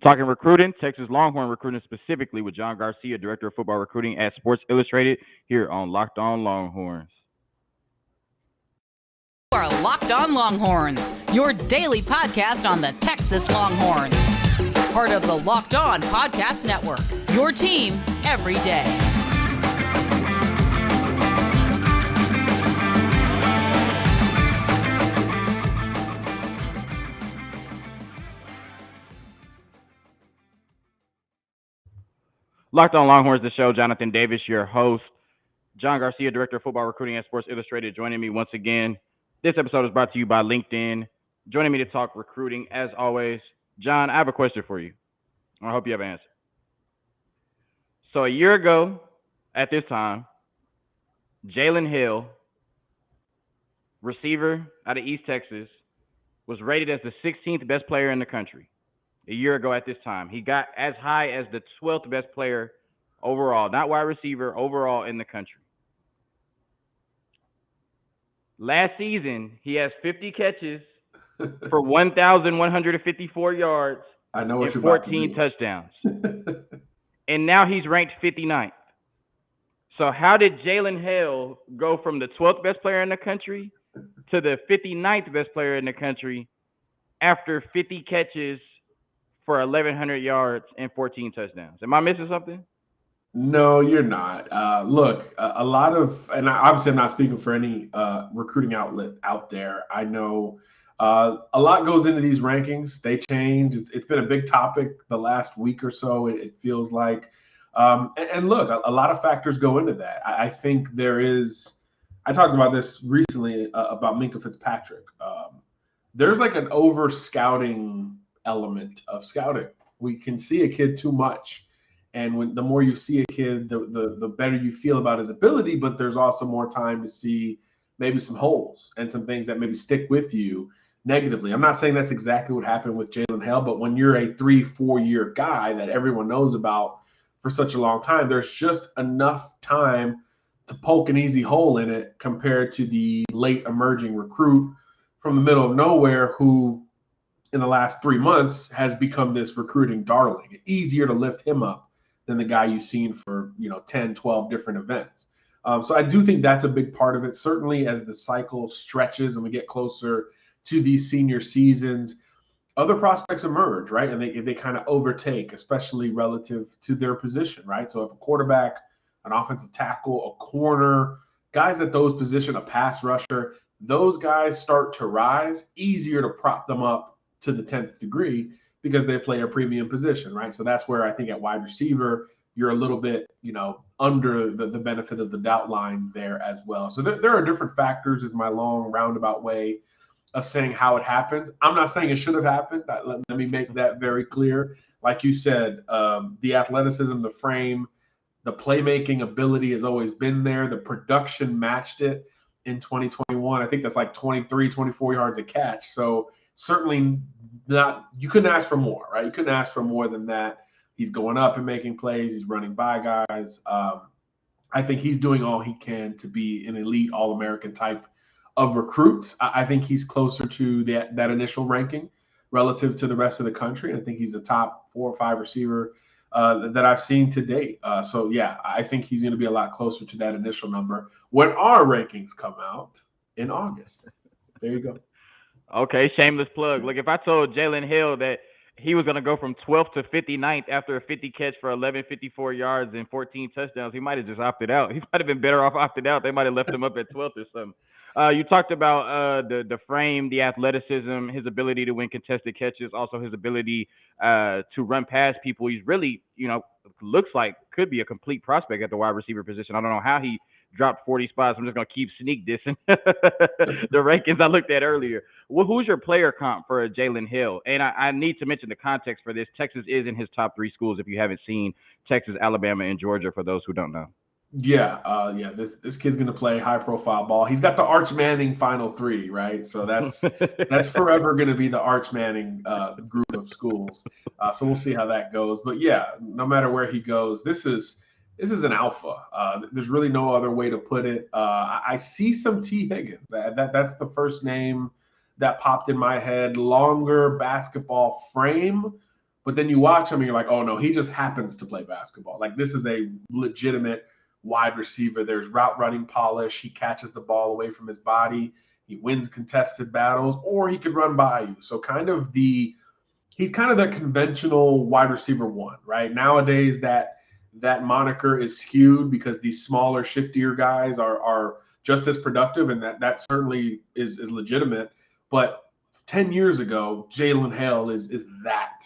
Talking recruiting, Texas Longhorn recruiting specifically with John Garcia, Director of Football Recruiting at Sports Illustrated, here on Locked On Longhorns. You are Locked On Longhorns, your daily podcast on the Texas Longhorns. Part of the Locked On Podcast Network, your team every day. Locked On Longhorns, the show. Jonathan Davis, your host. John Garcia, Director of Football Recruiting at Sports Illustrated, joining me once again. This episode is brought to you by LinkedIn. Joining me to talk recruiting, as always, John, I have a question for you. I hope you have an answer. So a year ago, at this time, Jalen Hale, receiver out of East Texas, was rated as the 16th best player in the country. A year ago at this time, he got as high as the 12th best player overall, not wide receiver, overall in the country. Last season, he has 50 catches for 1,154 yards and 14 touchdowns. And now he's ranked 59th. So how did Jalen Hale go from the 12th best player in the country to the 59th best player in the country after 50 catches for 1,100 yards and 14 touchdowns? Am I missing something? No, you're not. Look, a lot of, and obviously I'm not speaking for any recruiting outlet out there. I know a lot goes into these rankings. They change. It's been a big topic the last week or so, it feels like. And look, a lot of factors go into that. I think there is, I talked about this recently about Minkah Fitzpatrick. There's like an over scouting element of scouting. We can see a kid too much. And the more you see a kid, the better you feel about his ability, but there's also more time to see maybe some holes and some things that maybe stick with you negatively. I'm not saying that's exactly what happened with Jalen Hale, but when you're a 3-4 year guy that everyone knows about for such a long time, there's just enough time to poke an easy hole in it compared to the late emerging recruit from the middle of nowhere who in the last 3 months has become this recruiting darling. Easier to lift him up than the guy you've seen for 10, 12 different events. So I do think that's a big part of it. Certainly as the cycle stretches and we get closer to these senior seasons, other prospects emerge, right? And they kind of overtake, especially relative to their position, right? So if a quarterback, an offensive tackle, a corner, guys at those positions, a pass rusher, those guys start to rise, easier to prop them up to the 10th degree because they play a premium position, right? So that's where I think at wide receiver, you're a little bit, under the benefit of the doubt line there as well. So there are different factors is my long roundabout way of saying how it happens. I'm not saying it should have happened. Let me make that very clear. Like you said, the athleticism, the frame, the playmaking ability has always been there. The production matched it in 2021. I think that's like 23, 24 yards a catch. So certainly not, you couldn't ask for more, right? You couldn't ask for more than that. He's going up and making plays. He's running by guys. I think he's doing all he can to be an elite All-American type of recruit. I think he's closer to that initial ranking relative to the rest of the country. I think he's a top 4 or 5 receiver that I've seen to date. So, yeah, I think he's going to be a lot closer to that initial number when our rankings come out in August. There you go. Okay, shameless plug. Look, if I told Jalen Hale that he was going to go from 12th to 59th after a 50 catch for 1,154 yards and 14 touchdowns, he might have just opted out. He might have been better off opted out. They might have left him up at 12th or something. You talked about the frame, the athleticism, his ability to win contested catches, also his ability to run past people. He's really, looks like could be a complete prospect at the wide receiver position. I don't know how he dropped 40 spots. I'm just going to keep sneak dissing the rankings I looked at earlier. Well, who's your player comp for Jalen Hale? And I need to mention the context for this. Texas is in his top 3 schools if you haven't seen Texas, Alabama, and Georgia, for those who don't know. Yeah, this kid's gonna play high profile ball. He's got the Arch Manning final 3, right? So that's forever gonna be the Arch Manning group of schools. So we'll see how that goes. But yeah, no matter where he goes, this is an alpha. There's really no other way to put it. I see some T. Higgins. That's the first name that popped in my head. Longer basketball frame, But then you watch him and you're like, oh no, he just happens to play basketball. Like this is a legitimate wide receiver. There's route running polish. He catches the ball away from his body. He wins contested battles, or he could run by you. So he's kind of the conventional wide receiver one, right? Nowadays that moniker is skewed because these smaller, shiftier guys are just as productive, and that certainly is legitimate. But 10 years ago, Jalen Hale is that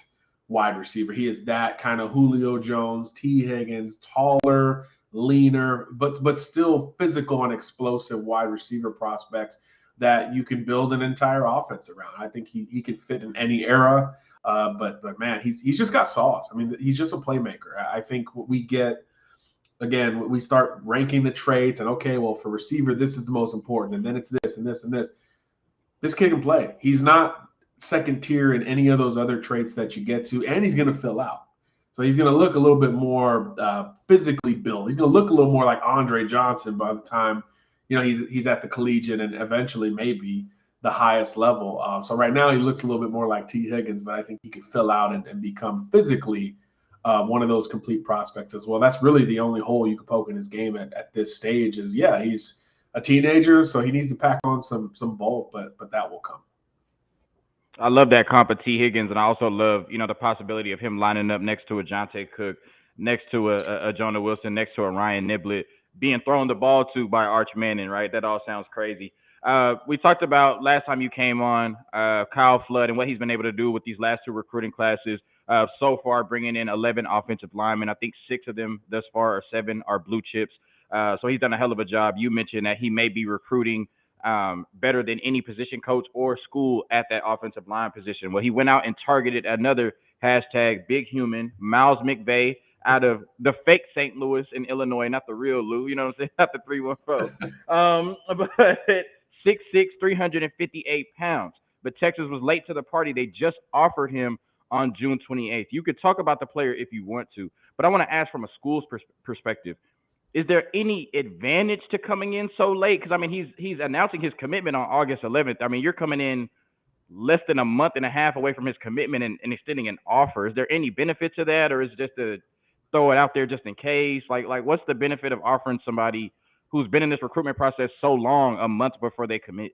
wide receiver. He is that kind of Julio Jones, T. Higgins, taller, leaner, but still physical and explosive wide receiver prospects that you can build an entire offense around. I think he can fit in any era. But man, he's just got sauce. I mean, he's just a playmaker. I think what we get, again, we start ranking the traits and, okay, well, for receiver, this is the most important. And then it's this and this and this. This kid can play. He's not second tier in any of those other traits that you get to, and he's going to fill out. So he's going to look a little bit more physically built. He's going to look a little more like Andre Johnson by the time, he's at the collegiate and eventually maybe the highest level. So right now he looks a little bit more like T. Higgins, but I think he could fill out and become physically one of those complete prospects as well. That's really the only hole you could poke in his game at this stage is, he's a teenager, so he needs to pack on some bulk, but that will come. I love that comp of T. Higgins, and I also love, the possibility of him lining up next to a Johntay Cook, next to a Jonah Wilson, next to a Ryan Niblett, being thrown the ball to by Arch Manning, right? That all sounds crazy. We talked about last time you came on, Kyle Flood and what he's been able to do with these last two recruiting classes. So far, bringing in 11 offensive linemen. I think 6 of them thus far, or 7 are blue chips. So he's done a hell of a job. You mentioned that he may be recruiting better than any position coach or school at that offensive line position. Well, he went out and targeted another hashtag big human, Miles Mcvay, out of the fake St. Louis in Illinois, not the real Lou, you know what I'm saying? Not the 314. But 6'6", 358 pounds. But Texas was late to the party. They just offered him on June 28th. You could talk about the player if you want to, but I want to ask from a school's perspective, is there any advantage to coming in so late? Because, I mean, he's announcing his commitment on August 11th. I mean, you're coming in less than a month and a half away from his commitment and extending an offer. Is there any benefit to that, or is it just to throw it out there just in case? Like what's the benefit of offering somebody who's been in this recruitment process so long a month before they commit?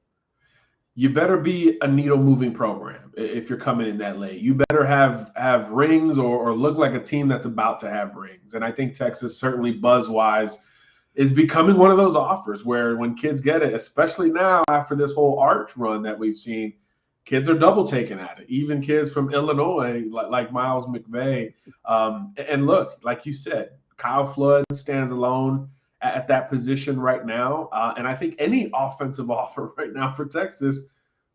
You better be a needle-moving program if you're coming in that late. You better have rings or look like a team that's about to have rings. And I think Texas, certainly buzz-wise, is becoming one of those offers where when kids get it, especially now after this whole Arch run that we've seen, kids are double taking at it. Even kids from Illinois, like Miles Mcvay. And look, like you said, Kyle Flood stands alone at that position right now. And I think any offensive offer right now for Texas,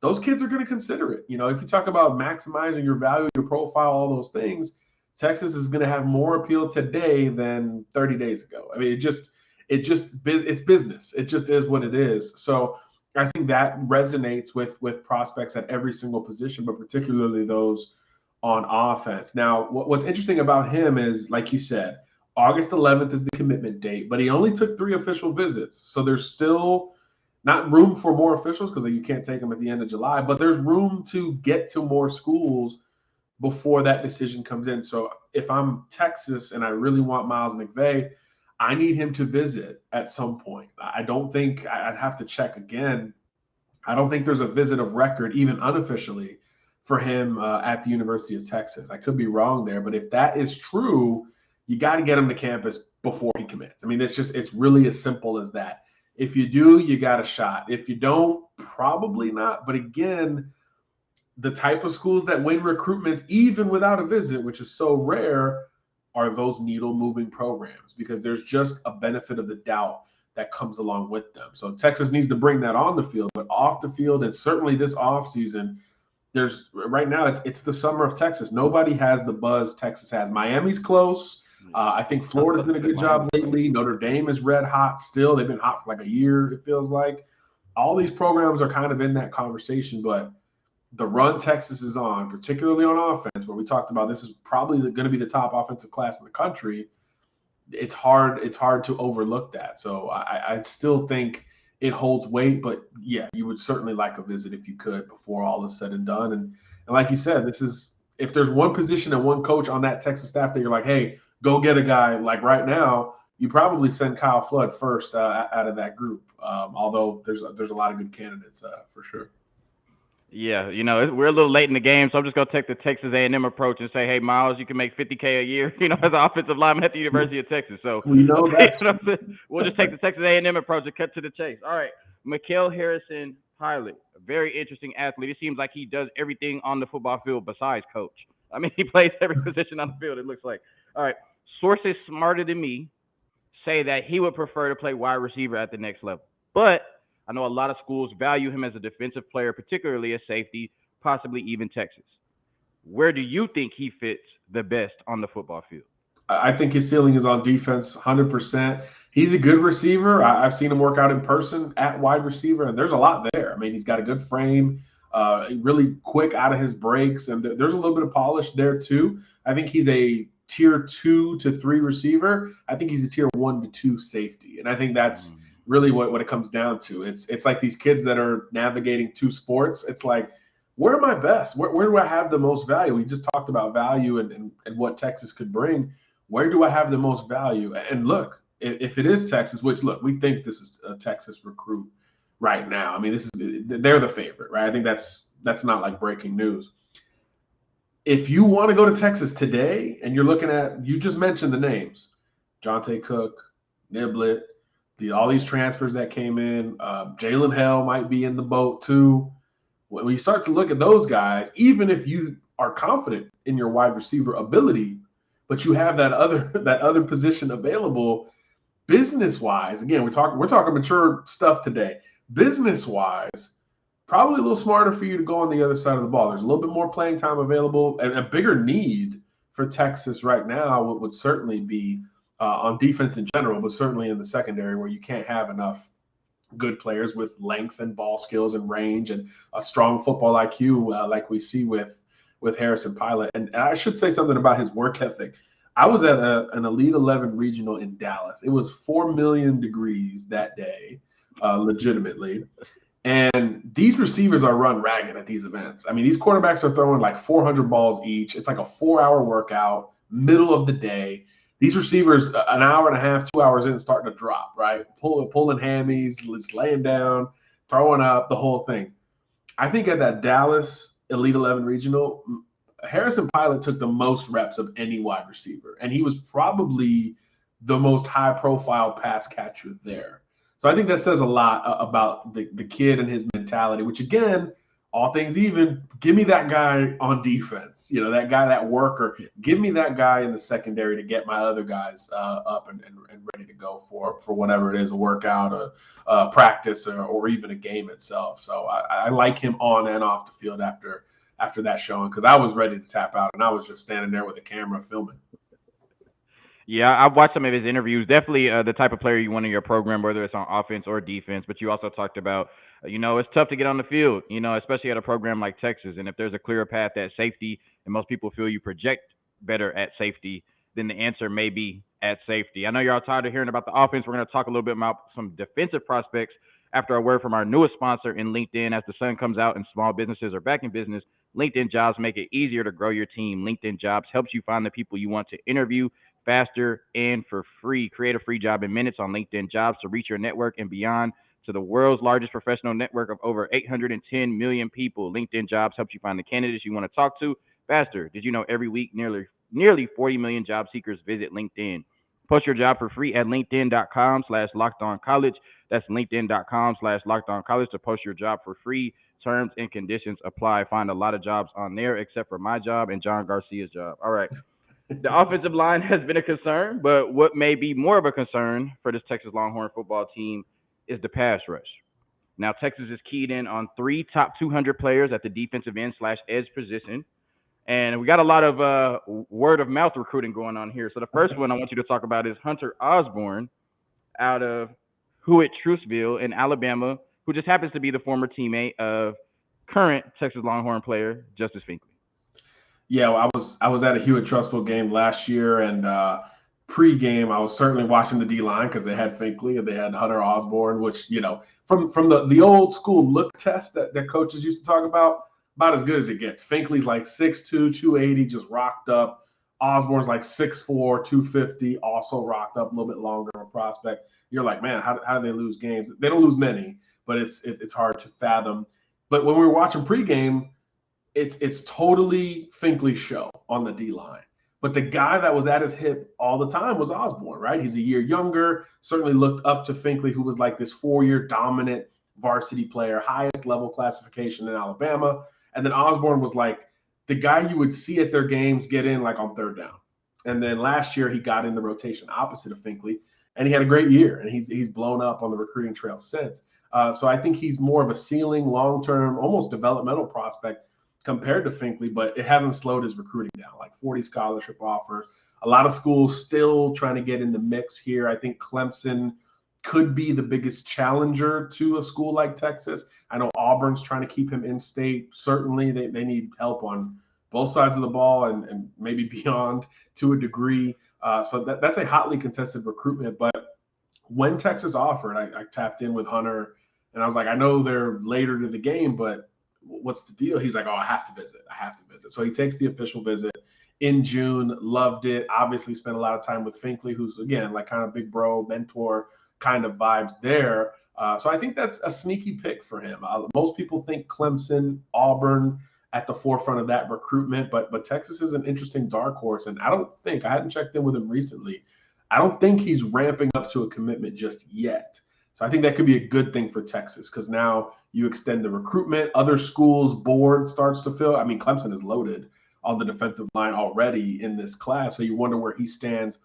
those kids are going to consider it. If you talk about maximizing your value, your profile, all those things, Texas is going to have more appeal today than 30 days ago. I mean, it's business. It just is what it is. So I think that resonates with prospects at every single position, but particularly those on offense. Now, what's interesting about him is, like you said, August 11th is the commitment date, but he only took 3 official visits. So there's still not room for more officials because you can't take them at the end of July, but there's room to get to more schools before that decision comes in. So if I'm Texas and I really want Miles Mcvay, I need him to visit at some point. I don't think I'd have to check again. I don't think there's a visit of record, even unofficially, for him at the University of Texas. I could be wrong there, but if that is true, you got to get him to campus before he commits. I mean, it's really as simple as that. If you do, you got a shot. If you don't, probably not. But again, the type of schools that win recruitments, even without a visit, which is so rare, are those needle-moving programs because there's just a benefit of the doubt that comes along with them. So Texas needs to bring that on the field, but off the field, and certainly this offseason, right now it's the summer of Texas. Nobody has the buzz Texas has. Miami's close. I think Florida's done a good job lately. Notre Dame is red hot still. They've been hot for like a year, it feels like. All these programs are kind of in that conversation, but the run Texas is on, particularly on offense, where we talked about this is probably going to be the top offensive class in the country, it's hard to overlook that. So I still think it holds weight, but yeah, you would certainly like a visit if you could before all is said and done. And like you said, this is if there's one position and one coach on that Texas staff that you're like, hey, go get a guy like right now, you probably send Kyle Flood first out of that group. Although there's a lot of good candidates for sure. Yeah, we're a little late in the game, so I'm just gonna take the Texas A&M approach and say, hey, Miles, you can make $50K a year, as an offensive lineman at the University of Texas. So that's we'll just take the Texas A&M approach and cut to the chase. All right, Mikhail Harrison-Pilot, a very interesting athlete. It seems like he does everything on the football field besides coach. I mean, he plays every position on the field, it looks like. All right, sources smarter than me say that he would prefer to play wide receiver at the next level, but I know a lot of schools value him as a defensive player, particularly a safety, possibly even Texas. Where do you think he fits the best on the football field? I think his ceiling is on defense, 100%. He's a good receiver. I've seen him work out in person at wide receiver, and there's a lot there. I mean, he's got a good frame, really quick out of his breaks, and there's a little bit of polish there too. I think he's a tier 2 to 3 receiver. I think he's a tier 1 to 2 safety, and I think that's really what it comes down to. It's like these kids that are navigating 2 sports. It's like, where am I best? Where do I have the most value? We just talked about value and what Texas could bring. Where do I have the most value? And look, if it is Texas, which look, we think this is a Texas recruit right now. I mean, they're the favorite, right? I think that's not like breaking news. If you want to go to Texas today and you're looking at, you just mentioned the names, Johntay Cook, Niblett, all these transfers that came in, Jalen Hale might be in the boat too. When you start to look at those guys, even if you are confident in your wide receiver ability, but you have that other position available, business-wise, again, we're talking mature stuff today. Business-wise, probably a little smarter for you to go on the other side of the ball. There's a little bit more playing time available, and a bigger need for Texas right now would certainly be on defense in general, but certainly in the secondary where you can't have enough good players with length and ball skills and range and a strong football IQ like we see with Harrison-Pilot. And I should say something about his work ethic. I was at an Elite 11 regional in Dallas. It was 4 million degrees that day, legitimately. And these receivers are run ragged at these events. I mean, these quarterbacks are throwing like 400 balls each. It's like a 4-hour workout, middle of the day. These receivers, an hour and a half, 2 hours in, starting to drop, right? Pulling hammies, just laying down, throwing up, the whole thing. I think at that Dallas Elite 11 regional, Harrison-Pilot took the most reps of any wide receiver, and he was probably the most high-profile pass catcher there. So I think that says a lot about the kid and his mentality, which, again, all things even, give me that guy on defense, that guy, that worker. Give me that guy in the secondary to get my other guys up and ready to go for whatever it is, a workout, a practice, or even a game itself. So I like him on and off the field after that showing, because I was ready to tap out, and I was just standing there with a camera filming. Yeah, I've watched some of his interviews. Definitely the type of player you want in your program, whether it's on offense or defense. But you also talked about, it's tough to get on the field, especially at a program like Texas. And if there's a clearer path at safety, and most people feel you project better at safety, then the answer may be at safety. I know you're all tired of hearing about the offense. We're going to talk a little bit about some defensive prospects after a word from our newest sponsor in LinkedIn. As the sun comes out and small businesses are back in business, LinkedIn Jobs make it easier to grow your team. LinkedIn Jobs helps you find the people you want to interview faster and for free. Create a free job in minutes on LinkedIn Jobs to reach your network and beyond to the world's largest professional network of over 810 million people. LinkedIn Jobs helps you find the candidates you want to talk to faster. Did you know every week nearly 40 million job seekers visit LinkedIn? Post your job for free at linkedin.com/lockedoncollege. That's linkedin.com/lockedoncollege to post your job for free. Terms and conditions apply. Find a lot of jobs on there except for my job and John Garcia's job. All right. The offensive line has been a concern, but what may be more of a concern for this Texas Longhorn football team is the pass rush. Now, Texas is keyed in on 3 top 200 players at the defensive end/edge position. And we got a lot of word-of-mouth recruiting going on here. So the first one I want you to talk about is Hunter Osborne out of Hewitt-Trussville in Alabama, who just happens to be the former teammate of current Texas Longhorn player Justice Finkley. Yeah, well, I was at a Hewitt-Trussville game last year, and pre-game I was certainly watching the D-line because they had Finkley and they had Hunter Osborne, which, from the old school look test that coaches used to talk about about as good as it gets. Finkley's like 6'2", 280, just rocked up. Osborne's like 6'4", 250, also rocked up, a little bit longer of a prospect. You're like, man, how do they lose games? They don't lose many, but it's hard to fathom. But when we were watching pregame, it's totally Finkley's show on the D-line. But the guy that was at his hip all the time was Osborne, right? He's a year younger, certainly looked up to Finkley, who was like this 4-year dominant varsity player, highest level classification in Alabama. And then Osborne was like the guy you would see at their games get in like on third down. And then last year he got in the rotation opposite of Finkley, and he had a great year, and he's blown up on the recruiting trail since. So I think he's more of a ceiling, long-term, almost developmental prospect compared to Finkley, but it hasn't slowed his recruiting down, like 40 scholarship offers. A lot of schools still trying to get in the mix here. I think Clemson could be the biggest challenger to a school like Texas. I know Auburn's trying to keep him in state. Certainly they need help on both sides of the ball and maybe beyond to a degree. So that's a hotly contested recruitment. But when Texas offered, I tapped in with Hunter, and I was like, I know they're later to the game, but what's the deal? He's like, oh, I have to visit. So he takes the official visit in June, loved it, obviously spent a lot of time with Finkley, who's, again, like kind of big bro, mentor kind of vibes there. So I think that's a sneaky pick for him. Most people think Clemson, Auburn at the forefront of that recruitment, but Texas is an interesting dark horse. And I hadn't checked in with him recently. I don't think he's ramping up to a commitment just yet. So I think that could be a good thing for Texas, because now you extend the recruitment. Other schools' board starts to fill. I mean, Clemson is loaded on the defensive line already in this class. So you wonder where he stands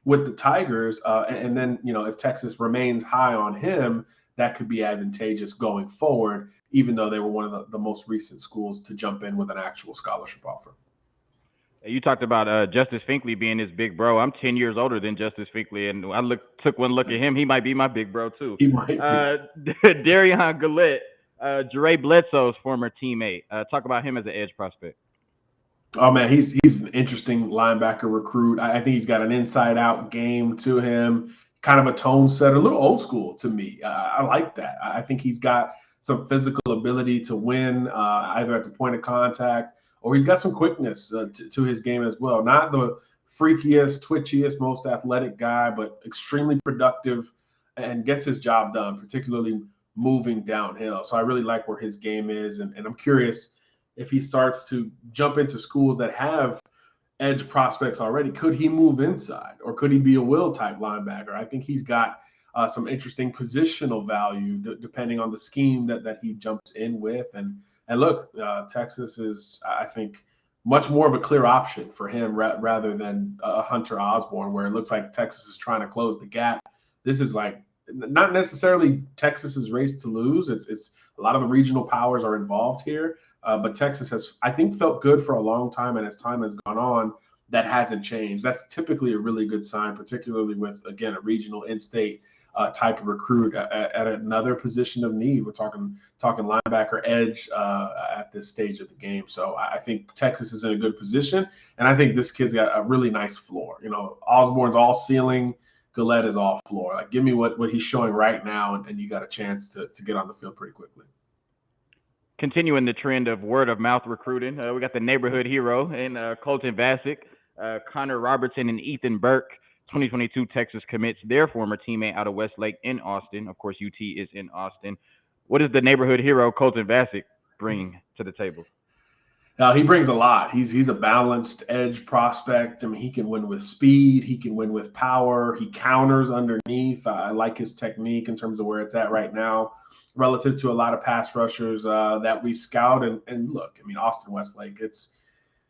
with the Tigers. And then, if Texas remains high on him, that could be advantageous going forward, even though they were one of the most recent schools to jump in with an actual scholarship offer. You talked about Justice Finkley being his big bro. I'm 10 years older than Justice Finkley, and I took one look at him. He might be my big bro, too. He might be. Derion Gullette, Jere Bledsoe's former teammate. Talk about him as an edge prospect. Oh, man, he's an interesting linebacker recruit. I think he's got an inside-out game to him, kind of a tone setter, a little old school to me. I like that. I think he's got some physical ability to win either at the point of contact, or he's got some quickness to his game as well. Not the freakiest, twitchiest, most athletic guy, but extremely productive and gets his job done, particularly moving downhill. So I really like where his game is, and I'm curious if he starts to jump into schools that have edge prospects already. Could he move inside, or could he be a will type linebacker? I think he's got some interesting positional value depending on the scheme that he jumps in with. And look, Texas is, I think, much more of a clear option for him rather than Hunter Osborne, where it looks like Texas is trying to close the gap. This is like not necessarily Texas's race to lose. It's a lot of the regional powers are involved here, but Texas has, I think, felt good for a long time, and as time has gone on, that hasn't changed. That's typically a really good sign, particularly with, again, a regional in-state type of recruit at another position of need. We're talking linebacker, edge at this stage of the game. So I think Texas is in a good position, and I think this kid's got a really nice floor. Osborne's all ceiling, Gullette is all floor. Like, give me what he's showing right now, and you got a chance to get on the field pretty quickly. Continuing the trend of word-of-mouth recruiting, we got the neighborhood hero in Colton Vasek, Connor Robertson, and Ethan Burke. 2022 Texas commits their former teammate out of Westlake in Austin. Of course, UT is in Austin. What does the neighborhood hero Colton Vasek bring to the table? He brings a lot. He's a balanced edge prospect. I mean, he can win with speed. He can win with power. He counters underneath. I like his technique in terms of where it's at right now relative to a lot of pass rushers that we scout. And look, I mean, Austin Westlake,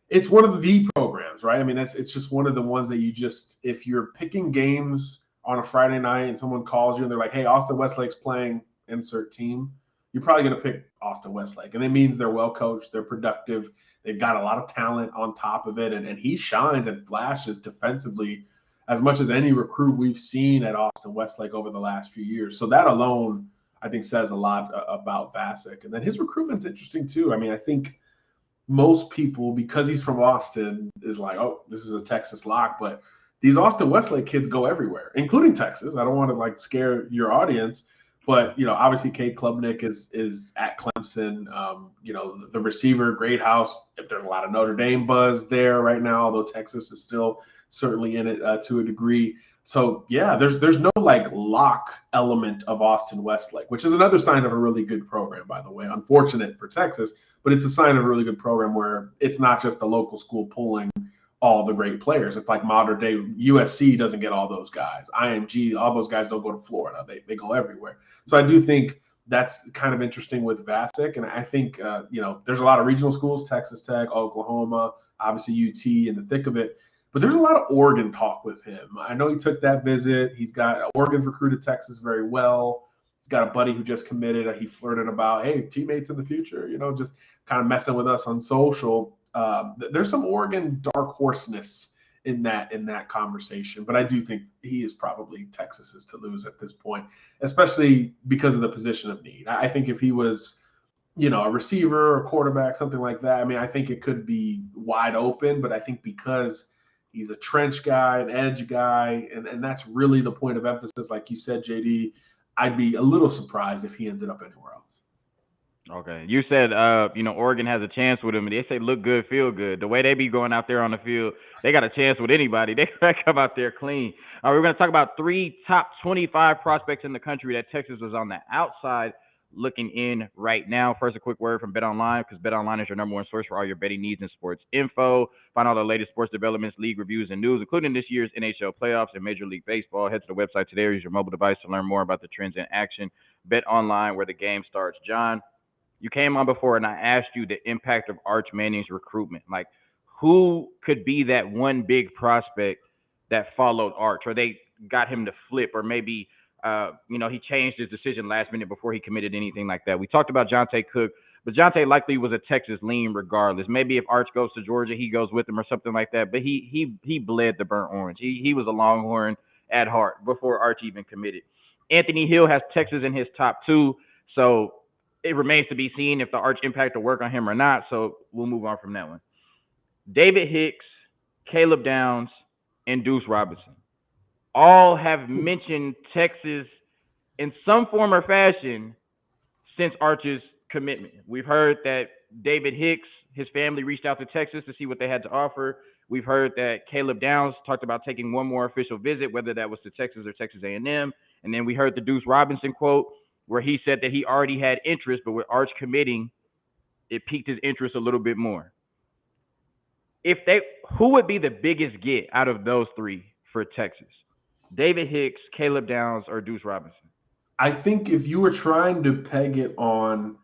it's one of the programs, right? I mean, it's just one of the ones that if you're picking games on a Friday night and someone calls you and they're like, hey, Austin Westlake's playing insert team, you're probably going to pick Austin Westlake. And it means they're well coached, they're productive, they've got a lot of talent on top of it. And he shines and flashes defensively as much as any recruit we've seen at Austin Westlake over the last few years. So that alone, I think, says a lot about Vasek. And then his recruitment's interesting too. I mean, I think most people, because he's from Austin, is like, oh, this is a Texas lock. But these Austin Westlake kids go everywhere, including Texas. I don't want to scare your audience, But, obviously Cade Klubnik is at Clemson. The receiver, Greathouse, if there's a lot of Notre Dame buzz there right now, although Texas is still certainly in it to a degree. So, yeah, there's no lock element of Austin Westlake, which is another sign of a really good program, by the way. Unfortunate for Texas, but it's a sign of a really good program where it's not just the local school pulling all the great players. It's like modern day USC doesn't get all those guys. IMG, all those guys don't go to Florida. They go everywhere. So I do think that's kind of interesting with Vasek. And I think, there's a lot of regional schools, Texas Tech, Oklahoma, obviously UT in the thick of it. But there's a lot of Oregon talk with him. I know he took that visit. He's got Oregon's recruited Texas very well. He's got a buddy who just committed. He flirted about, hey, teammates in the future, just kind of messing with us on social. There's some Oregon dark horseness in that conversation, but I do think he is probably Texas's to lose at this point, especially because of the position of need. I think if he was, a receiver or quarterback, something like that, I think it could be wide open, but I think because he's a trench guy, an edge guy, and that's really the point of emphasis. Like you said, JD, I'd be a little surprised if he ended up anywhere else. Okay. You said, Oregon has a chance with him, and they say look good, feel good. The way they be going out there on the field, they got a chance with anybody. They come out there clean. We're going to talk about 3 top 25 prospects in the country that Texas was on the outside looking in right now. First, a quick word from BetOnline, because BetOnline is your number one source for all your betting needs and sports info. Find all the latest sports developments, league reviews, and news, including this year's NHL playoffs and Major League Baseball. Head to the website today or use your mobile device to learn more about the trends in action. BetOnline, where the game starts. John, you came on before and I asked you the impact of Arch Manning's recruitment. Like, who could be that one big prospect that followed Arch, or they got him to flip, or maybe he changed his decision last minute before he committed, anything like that? We talked about Johntay Cook, but Johntay likely was a Texas lean regardless. Maybe if Arch goes to Georgia, he goes with him or something like that. But he bled the burnt orange. He was a Longhorn at heart before Arch even committed. Anthony Hill has Texas in his top 2, so it remains to be seen if the Arch impact will work on him or not. So we'll move on from that one. David Hicks, Caleb Downs, and Duce Robinson all have mentioned Texas in some form or fashion since Arch's commitment. We've heard that David Hicks, his family reached out to Texas to see what they had to offer. We've heard that Caleb Downs talked about taking one more official visit, whether that was to Texas or Texas A&M. And then we heard the Duce Robinson quote where he said that he already had interest, but with Arch committing, it piqued his interest a little bit more. Who would be the biggest get out of those 3 for Texas? David Hicks, Caleb Downs, or Duce Robinson? I think if you were trying to peg it on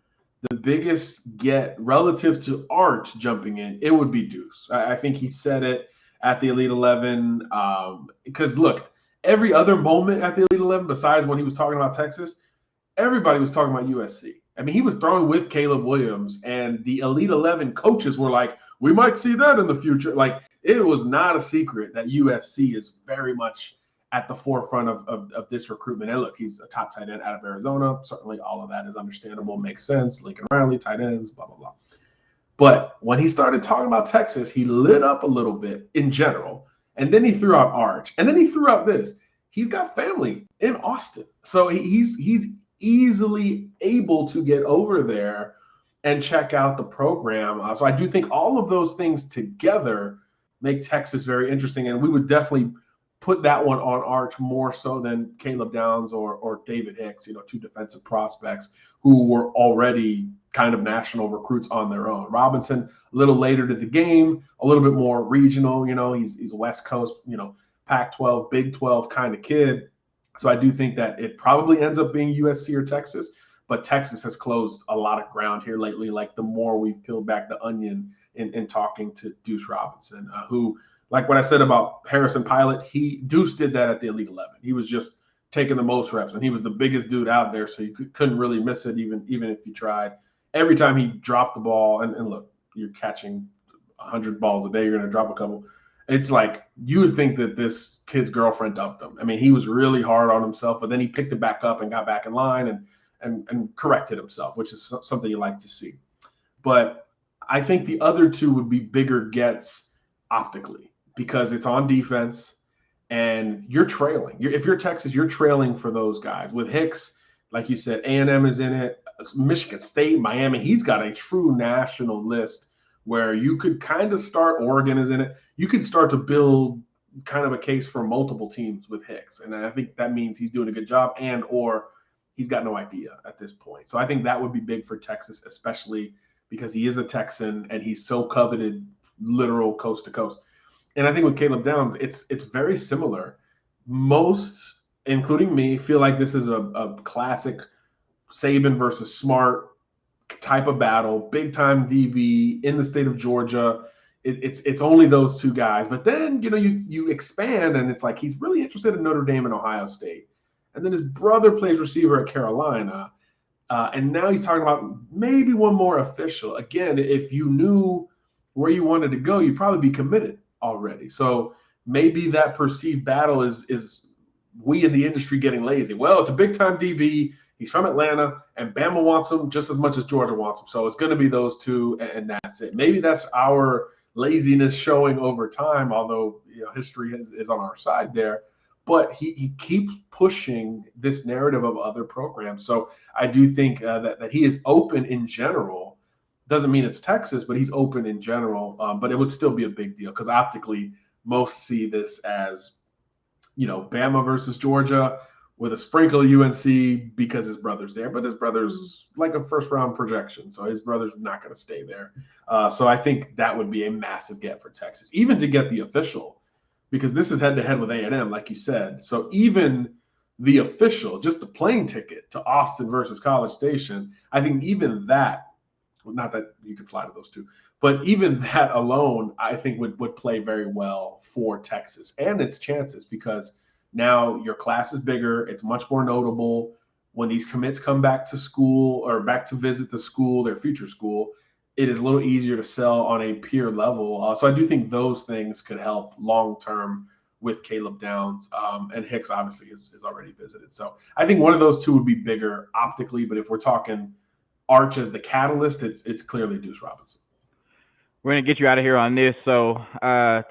the biggest get relative to Arch jumping in, it would be Duce. I think he said it at the Elite 11 because, look, every other moment at the Elite 11 besides when he was talking about Texas, everybody was talking about USC. He was throwing with Caleb Williams, and the Elite 11 coaches were like, we might see that in the future. Like, it was not a secret that USC is very much at the forefront of this recruitment. And look, he's a top tight end out of Arizona. Certainly all of that is understandable, makes sense. Lincoln Riley, tight ends, blah, blah, blah. But when he started talking about Texas, he lit up a little bit in general. And then he threw out Arch. And then he threw out this. He's got family in Austin. So he's easily able to get over there and check out the program. So I do think all of those things together make Texas very interesting. And we would definitely put that one on Arch more so than Caleb Downs or David Hicks, 2 defensive prospects who were already kind of national recruits on their own. Robinson, a little later to the game, a little bit more regional, he's a West Coast, Pac-12, Big 12 kind of kid. So I do think that it probably ends up being USC or Texas, but Texas has closed a lot of ground here lately. Like, the more we've peeled back the onion in talking to Duce Robinson, who, like what I said about Harrison-Pilot, Duce did that at the Elite 11. He was just taking the most reps, and he was the biggest dude out there, so you couldn't really miss it even if you tried. Every time he dropped the ball, and look, you're catching 100 balls a day, you're going to drop a couple. It's like you would think that this kid's girlfriend dumped him. He was really hard on himself, but then he picked it back up and got back in line and corrected himself, which is something you like to see. But I think the other 2 would be bigger gets optically because it's on defense and you're trailing. If you're Texas, you're trailing for those guys. With Hicks, Like you said, A&M is in it. Michigan State, Miami. He's got a true national list where you could kind of start. Oregon is in it. You could start to build kind of a case for multiple teams with Hicks, and I think that means he's doing a good job, and or he's got no idea at this point. So I think that would be big for Texas, especially because he is a Texan and he's so coveted, literal coast to coast. And I think with Caleb Downs, it's very similar. Most, including me, feel like this is a classic Saban versus Smart type of battle, big time DB in the state of Georgia. It's only those two guys, but then you expand and it's like he's really interested in Notre Dame and Ohio State, and then his brother plays receiver at Carolina, and now he's talking about maybe one more official. Again, if you knew where you wanted to go, you'd probably be committed already. So maybe that perceived battle is we in the industry getting lazy. Well, it's a big time DB. He's from Atlanta, and Bama wants him just as much as Georgia wants him. So it's going to be those two, and that's it. Maybe that's our laziness showing over time, although history is on our side there. But he keeps pushing this narrative of other programs. So I do think that he is open in general. Doesn't mean it's Texas, but he's open in general. But it would still be a big deal because optically, most see this as, Bama versus Georgia with a sprinkle of UNC because his brother's there. But his brother's like a first-round projection, so his brother's not going to stay there. So I think that would be a massive get for Texas, even to get the official, because this is head-to-head with A&M, like you said. So even the official, just the plane ticket to Austin versus College Station, I think even that, not that you could fly to those two, but even that alone, I think would play very well for Texas and its chances, because now your class is bigger. It's much more notable. When these commits come back to school or back to visit the school, their future school, it is a little easier to sell on a peer level. So I do think those things could help long-term with Caleb Downs. And Hicks obviously is already visited. So I think one of those two would be bigger optically. But if we're talking Arch as the catalyst, it's clearly Duce Robinson. We're going to get you out of here on this. So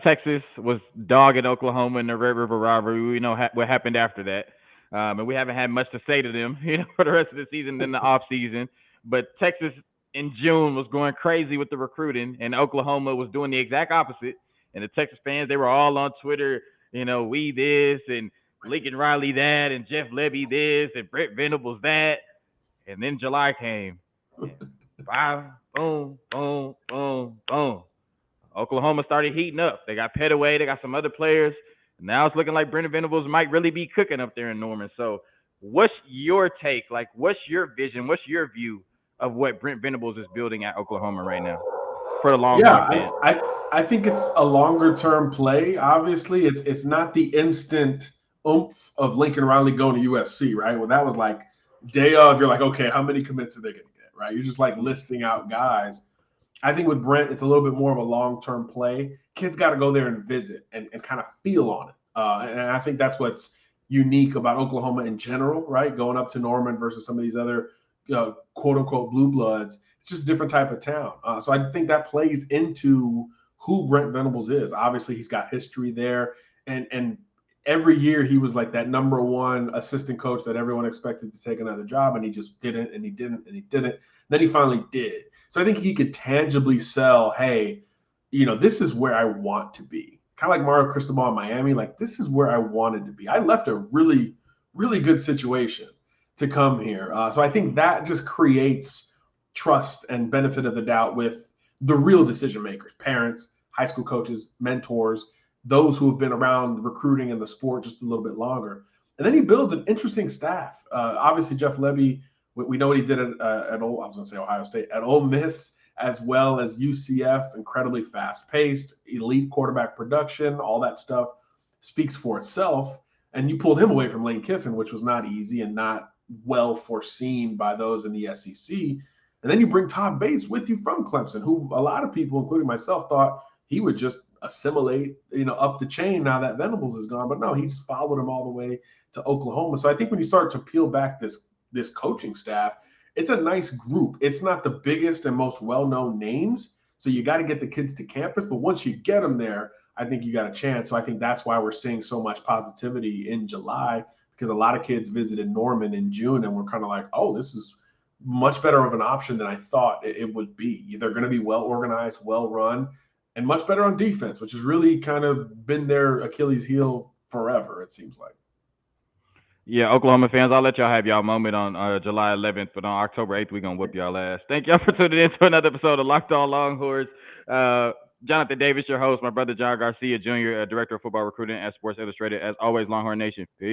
Texas was dogging Oklahoma in the Red River rivalry. We know what happened after that. And we haven't had much to say to them, for the rest of the season in the offseason. But Texas in June was going crazy with the recruiting, and Oklahoma was doing the exact opposite. And the Texas fans, they were all on Twitter, we this, and Lincoln Riley that, and Jeff Levy this, and Brent Venables that. And then July came. Boom, boom, boom, boom. Oklahoma started heating up. They got Petaway. They got some other players. Now it's looking like Brent Venables might really be cooking up there in Norman. So what's your take? Like, what's your vision? What's your view of what Brent Venables is building at Oklahoma right now for the long run? I think it's a longer-term play. Obviously, it's not the instant oomph of Lincoln Riley going to USC, right? Well, that was like day of, you're like, okay, how many commits are they going to get, right? You're just like listing out guys. I think with Brent, it's a little bit more of a long-term play. Kids got to go there and visit and kind of feel on it. And I think that's what's unique about Oklahoma in general, right? Going up to Norman versus some of these other quote-unquote blue bloods. It's just a different type of town. So I think that plays into who Brent Venables is. Obviously, he's got history there. And every year he was like that number one assistant coach that everyone expected to take another job, and he just didn't, and he didn't, and he didn't. Then he finally did. So I think he could tangibly sell, hey, this is where I want to be. Kind of like Mario Cristobal in Miami. Like, this is where I wanted to be. I left a really, really good situation to come here. So I think that just creates trust and benefit of the doubt with the real decision makers, parents, high school coaches, mentors, those who have been around recruiting in the sport just a little bit longer. And then he builds an interesting staff. Obviously, Jeff Levy, we know what he did at Ohio State, at Ole Miss, as well as UCF, incredibly fast-paced, elite quarterback production, all that stuff speaks for itself. And you pulled him away from Lane Kiffin, which was not easy and not well foreseen by those in the SEC. And then you bring Todd Bates with you from Clemson, who a lot of people, including myself, thought he would just assimilate, up the chain now that Venables is gone. But no, he just followed him all the way to Oklahoma. So I think when you start to peel back this coaching staff, it's a nice group. It's not the biggest and most well-known names, so you got to get the kids to campus. But once you get them there, I think you got a chance. So I think that's why we're seeing so much positivity in July, because a lot of kids visited Norman in June and were kind of like, oh, this is much better of an option than I thought it would be. They're going to be well organized, well run, and much better on defense, which has really kind of been their Achilles heel forever, it seems like. Yeah, Oklahoma fans, I'll let y'all have y'all moment on July 11th, but on October 8th, we're going to whip y'all ass. Thank y'all for tuning in to another episode of Locked On Longhorns. Jonathan Davis, your host, my brother John Garcia Jr., Director of Football Recruiting at Sports Illustrated. As always, Longhorn Nation. Peace.